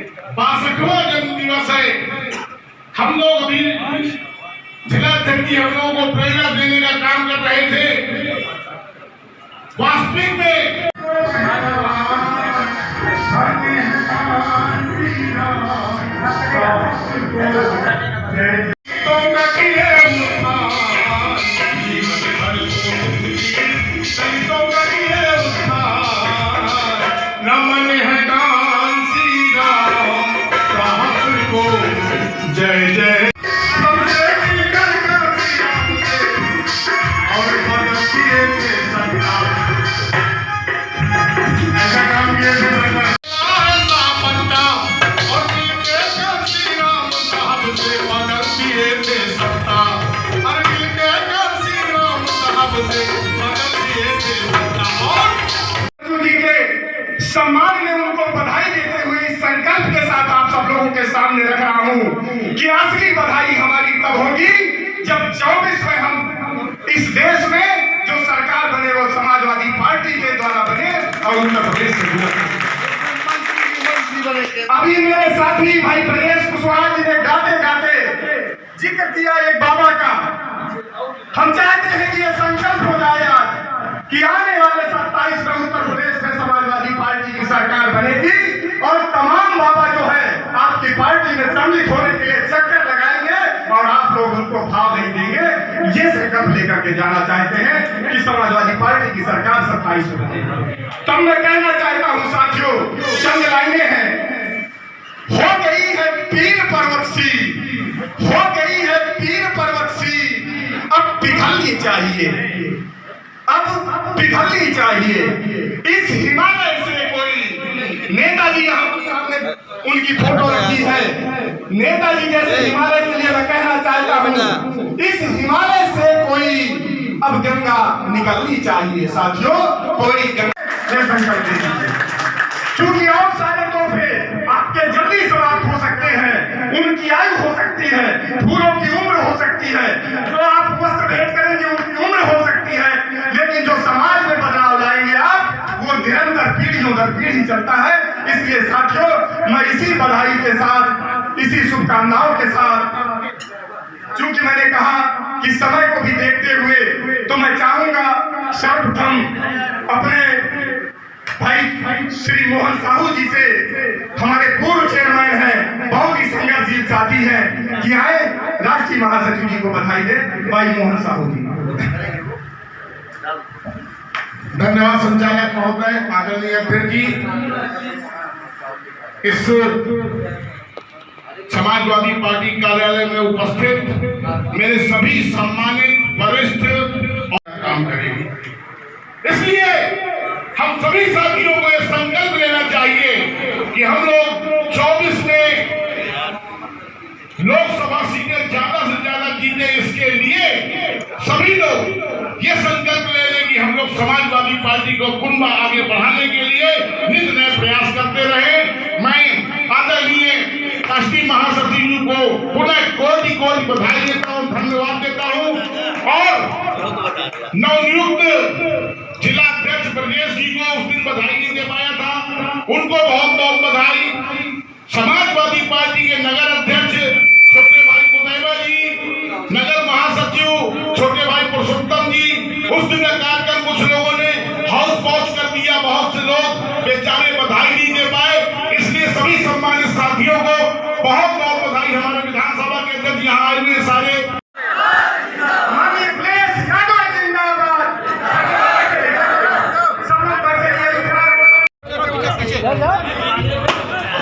62वां जन्म दिवस है। हम लोग अभी जिलाध्यक्ष जी हम लोगों को प्रेरणा देने का काम कर रहे थे। वास्तविक में नमन है कांसी राम साहब को जय जय। सम्मान में उनको बधाई देते हुए इस संकल्प के साथ आप सब लोगों के सामने रख रहा हूं कि असली बधाई हमारी तब होगी जब 24 में हम इस देश में जो सरकार बने वो समाजवादी पार्टी के द्वारा बने और उत्तर प्रदेश से जुड़े। अभी मेरे साथी भाई प्रदेश कुशवाहा जी ने गाते गाते जिक्र किया एक बाबा का। हम चाहते हैं कि यह संकल्प हो जाए आज कि आने वाले 27 में उत्तर प्रदेश में समाजवादी पार्टी की सरकार बनेगी और तमाम बाबा जो है आपकी पार्टी में सम्मिलित होने के लिए चक्कर लगाएंगे और आप लोग उनको भाव नहीं देंगे। ये संकल्प लेकर के जाना चाहते हैं कि समाजवादी पार्टी की सरकार 27 में बनेगी। तब मैं कहना चाहता हूँ साथियों, चंद लाइनें हैं। हो गई है पीर पर्वत सी, हो गई है पीर पर्वत सी, अब पिघलनी चाहिए, अब पिघलनी चाहिए। इस हिमालय से कोई नेताजी यहाँ सामने उनकी फोटो रखी है। नेताजी जैसे हिमालय के लिए मैं कहना चाहता हूँ, इस हिमालय से कोई अब गंगा निकलनी चाहिए। साथियों, कोई गंगा संकल्प दीजिए। चूंकि और सारे तोहफे आपके जल्दी समाप्त हो सकते हैं, उनकी आयु हो सकती है, फूलों की उम्र हो सकती है, जो आप वस्त्र भेंट करेंगे उनकी उम्र हो सकती है, लेकिन जो समाज में बदलाव लाएंगे आप, वो निरंतर पीढ़ियों दर पीढ़ी चलता है। इसलिए साथियों, मैं इसी बधाई के साथ, इसी शुभकामनाओं के साथ, चूंकि मैंने कहा कि समय को भी देखते हुए, तो मैं चाहूंगा सर्वप्रथम अपने भाई श्री मोहन साहू जी से, हमारे पूर्व चेयरमैन हैं, बहुत ही संघर्षशील साथी हैं, कि आए राष्ट्रीय महासचिव जी को बधाई दे। भाई मोहन साहू जी। धन्यवाद संचालक महोदय, आदरणीय अध्यक्ष जी। इस समाजवादी पार्टी कार्यालय में उपस्थित मेरे सभी सम्मानित वरिष्ठ काम करेंगे, इसलिए हम सभी साथियों को यह संकल्प लेना चाहिए कि हम लोग 24 में लोकसभा सीटें ज्यादा से ज्यादा जीते। इसके लिए सभी लोग ये संकल्प ले लें कि हम लोग समाजवादी पार्टी को कुंभा आगे बढ़ाने के लिए नित नए प्रयास करते रहे। मैं आदरणीय राष्ट्रीय महासचिव जी को पुनः कोटि कोटि बधाई देता हूँ, धन्यवाद देता हूँ, और नवनियुक्त जिलाध्यक्ष ब्रजेश जी को उस दिन बधाई नहीं दे पाया था, उनको बहुत बहुत बधाई। समाजवादी पार्टी के नगर अध्यक्ष छोटे भाई कुदैबा जी, नगर महासचिव छोटे भाई पुरुषोत्तम जी, उस दिन का कार्यक्रम कुछ लोगों ने हाउस पॉच कर दिया, बहुत से लोग बेचारे बधाई नहीं दे पाए। इसलिए सभी सम्मानित साथियों को बहुत बहुत बधाई। हमारे विधानसभा के अध्यक्ष यहाँ आए हुए सारे,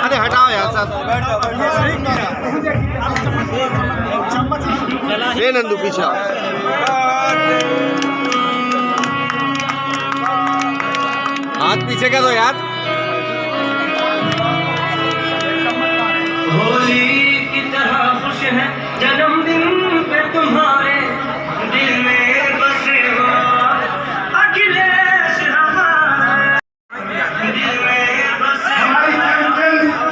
अरे हटाओ यार सब, ये नंदू पीछे हाथ पीछे कर दो यार। होली की तरह खुश है जन्मदिन पे तुम्हारे, दिल में बसे हो अखिलेश हमारे, दिल में बसे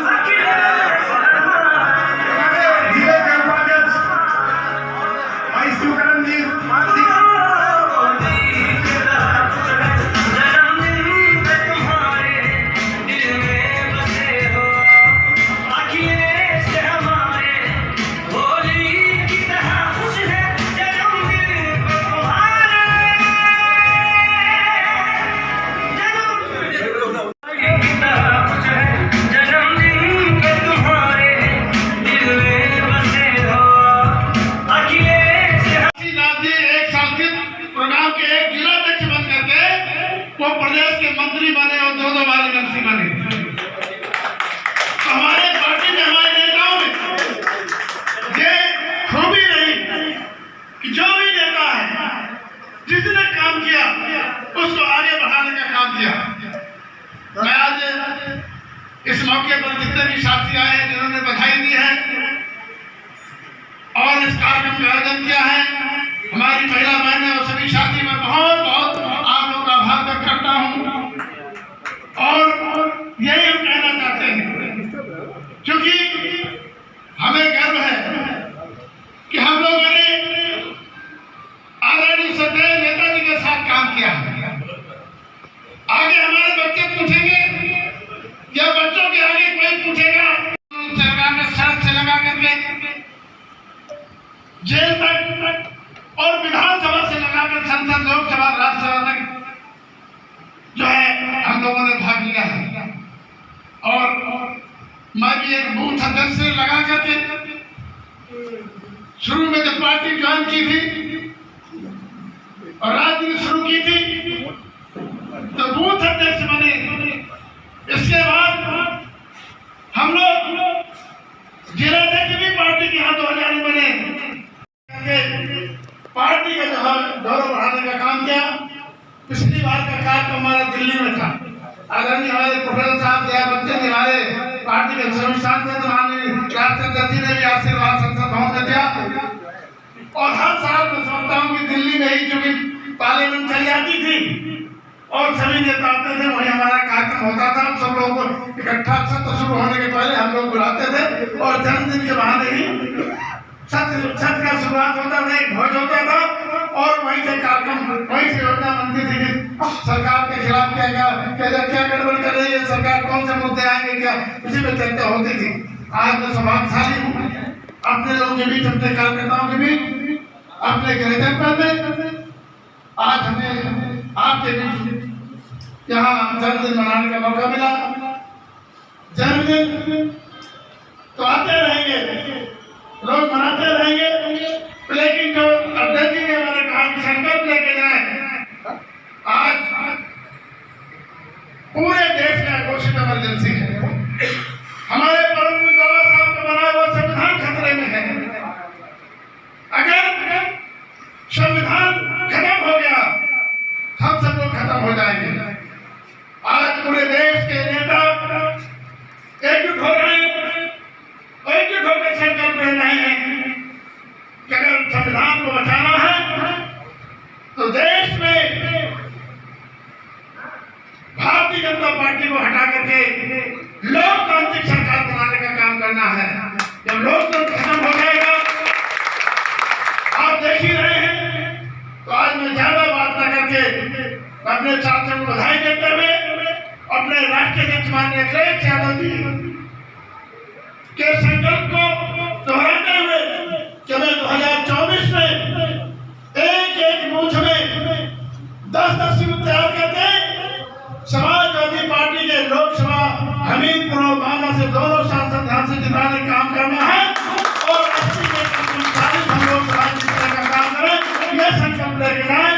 अखिलेश हमारे। जिले के उपाध्यक्ष भाई शिवकरण जी, होली की तरह खुश है जन्मदिन पे तुम्हारे, साथी आए हैं जिन्होंने बधाई दी है और इस कार्यक्रम का आयोजन किया है। हमारी महिला बहनें और सभी साथी, मैं बहुत बहुत आप लोगों का आभार व्यक्त करता हूँ। और यही हम कहना चाहते हैं, क्योंकि हमें गर्व है कि हम लोगों ने आदरणीय श्रद्धेय नेताजी के साथ काम किया है। आगे हमारे बच्चे पूछेंगे या बच्चों के आगे कोई पूछेगा, सरकार ने सड़क से लगा करके जेल तक और विधानसभा से लगाकर संसद, लोकसभा, राज्यसभा तक जो है हम लोगों ने भाग लिया है। और मैं भी एक बूथ सदस्य से लगा करके शुरू में जब पार्टी ज्वाइन की थी और राजनीति शुरू की थी तो बूथ अध्यक्ष बने। इसके बाद हम लोग जिलाध्यक्ष भी पार्टी के यहाँ 2000 में बने। पार्टी का जो है गौरव बढ़ाने का काम किया। पिछली बार का कार्यक्रम हमारा दिल्ली में था। आदरणीय हमारे प्रोफेसर साहब दया बच्चन ने, हमारे पार्टी के सभी सांसद माननीय जी ने भी आशीर्वाद संसद भवन में दिया। और हर साल मैं समझता हूँ कि दिल्ली में ही चूंकि पार्लियामेंट चल जाती थी और सभी नेता आते थे, वहीं हमारा कार्यक्रम होता था। सब लोगों को इकट्ठा सत्र शुरू होने के पहले हम लोग बुलाते थे और जन्मदिन के बहाने ही सत्र का शुरुआत होता था, एक भोज होता था और वहीं से कार्यक्रम, वहीं से योजना बनती थी कि सरकार के खिलाफ क्या गड़बड़ कर रही है सरकार, कौन से मुद्दे आएंगे, क्या इसी में चर्चा होती थी। आज मैं सौभाग्यशाली हूँ अपने लोगों के बीच, अपने कार्यकर्ताओं के बीच, अपने गृह में आज हमें आपके बीच यहाँ जन्मदिन मनाने का मौका मिला। जन्मदिन तो आते रहेंगे, लोग मनाते रहेंगे, लेकिन जो अध्यक्ष जी ने हमारे कहा कि संकल्प लेके जाए, आज पूरे देश में घोषित इमरजेंसी है। हमारे परम पूज्य बाबा साहब का बनाया हुआ संविधान खतरे में है। अगर संविधान खत्म हो गया, हम सब लोग खत्म हो जाएंगे। आज पूरे देश के नेता एकजुट हो रहे हैं, एकजुट होकर संकल्प ले रहे हैं कि अगर संविधान को बचाना है तो देश में भारतीय जनता पार्टी को हटा करके लोकतांत्रिक सरकार बनाने का काम करना है। जब लोकतंत्र खत्म हो जाएगा, आप देख ही रहे हैं, तो आज मैं ज्यादा बात न करके अपने साथियों को बधाई देते हुए अपने राष्ट्रीय अध्यक्ष माननीय अखिलेश यादव जी के संकल्प को दोहराते हुए कि मैं 2024 में एक बूथ में 10 सीट तैयार करके समाजवादी पार्टी के लोकसभा हमीरपुर और बांदा से दोनों सांसद ध्यान से जिताने का काम करना है और 80 में 40 हम लोग जीतने का काम करें, यह संकल्प लेके जाए।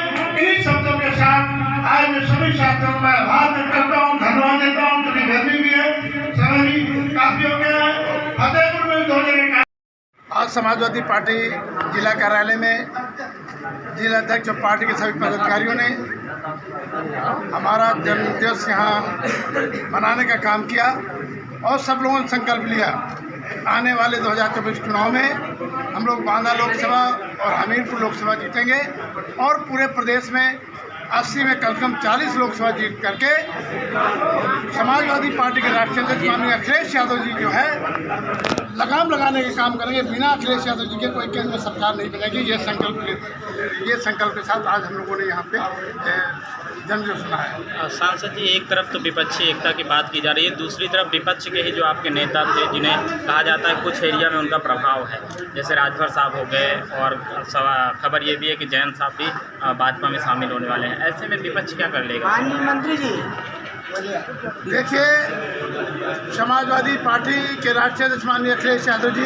इन शब्दों के साथ आज मैं सभी साथियों को मैं आभार व्यक्त करता हूँ, धन्यवाद देता हूँ। क्योंकि गर्मी भी है, समय भी काफी हो गया है। फतेहपुर में भी धोने का आज समाजवादी पार्टी जिला कार्यालय में जिला अध्यक्ष और पार्टी के सभी पदाधिकारियों ने हमारा जन्मदिवस यहाँ मनाने का काम किया और सब लोगों ने संकल्प लिया आने वाले 2024 चुनाव में हम लोग बांदा लोकसभा और हमीरपुर लोकसभा जीतेंगे और पूरे प्रदेश में 80 में कम से कम 40 लोकसभा जीत करके समाजवादी पार्टी के राष्ट्रीय अध्यक्ष माननीय अखिलेश यादव जी जो है लगाम लगाने का काम करेंगे। बिना अखिलेश यादव जी के कोई केंद्र में सरकार नहीं बनेगी। ये संकल्प के साथ आज हम लोगों ने यहाँ पे जन्मदिन सुनाया। सांसद जी, एक तरफ तो विपक्षी एकता की बात की जा रही है, दूसरी तरफ विपक्ष के ही जो आपके नेता थे जिन्हें कहा जाता है कुछ एरिया में उनका प्रभाव है, जैसे राजभर साहब हो गए और खबर ये भी है कि जयंत साहब भी भाजपा में शामिल होने वाले हैं। ऐसे में विपक्ष क्या कर लेगा? मंत्री जी देखिए, समाजवादी पार्टी के राष्ट्रीय अध्यक्ष माननीय अखिलेश यादव जी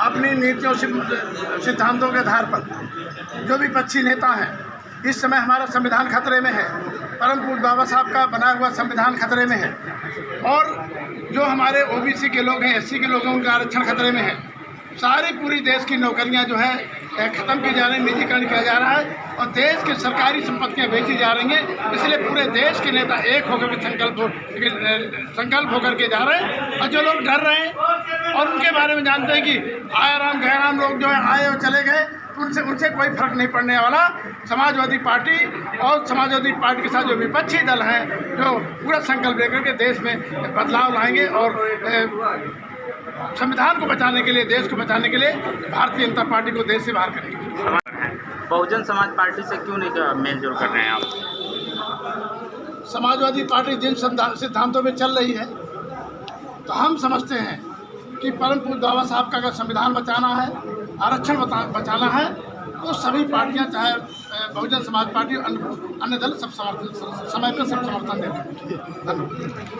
अपनी नीतियों सिद्धांतों के आधार पर जो विपक्षी नेता हैं, इस समय हमारा संविधान खतरे में है, परम पूज्य बाबा साहब का बनाया हुआ संविधान खतरे में है और जो हमारे ओबीसी के लोग हैं, एससी के लोग हैं, उनका आरक्षण खतरे में है। सारी पूरी देश की नौकरियां जो है खत्म की जा रही है, निजीकरण किया जा रहा है और देश की सरकारी संपत्तियां बेची जा रही हैं। इसलिए पूरे देश के नेता एक होकर के संकल्प होकर के जा रहे हैं और जो लोग डर रहे हैं और उनके बारे में जानते हैं कि आयाराम गहराम लोग जो है आए और चले गए, उनसे कोई फर्क नहीं पड़ने वाला। समाजवादी पार्टी और समाजवादी पार्टी के साथ जो विपक्षी दल हैं जो पूरा संकल्प लेकर के देश में बदलाव लाएंगे और संविधान को बचाने के लिए, देश को बचाने के लिए भारतीय जनता पार्टी को देश से बाहर करेंगे। बहुजन समाज पार्टी से क्यों नहीं मेल जोल कर रहे हैं आप? समाजवादी पार्टी जिन सिद्धांतों में चल रही है तो हम समझते हैं कि परम पूज्य बाबा साहब का अगर संविधान बचाना है, आरक्षण बचाना है तो सभी पार्टियां, चाहे बहुजन समाज पार्टी अन्य दल, सब समय पर सब समर्थन दे रहे हैं। धन्यवाद।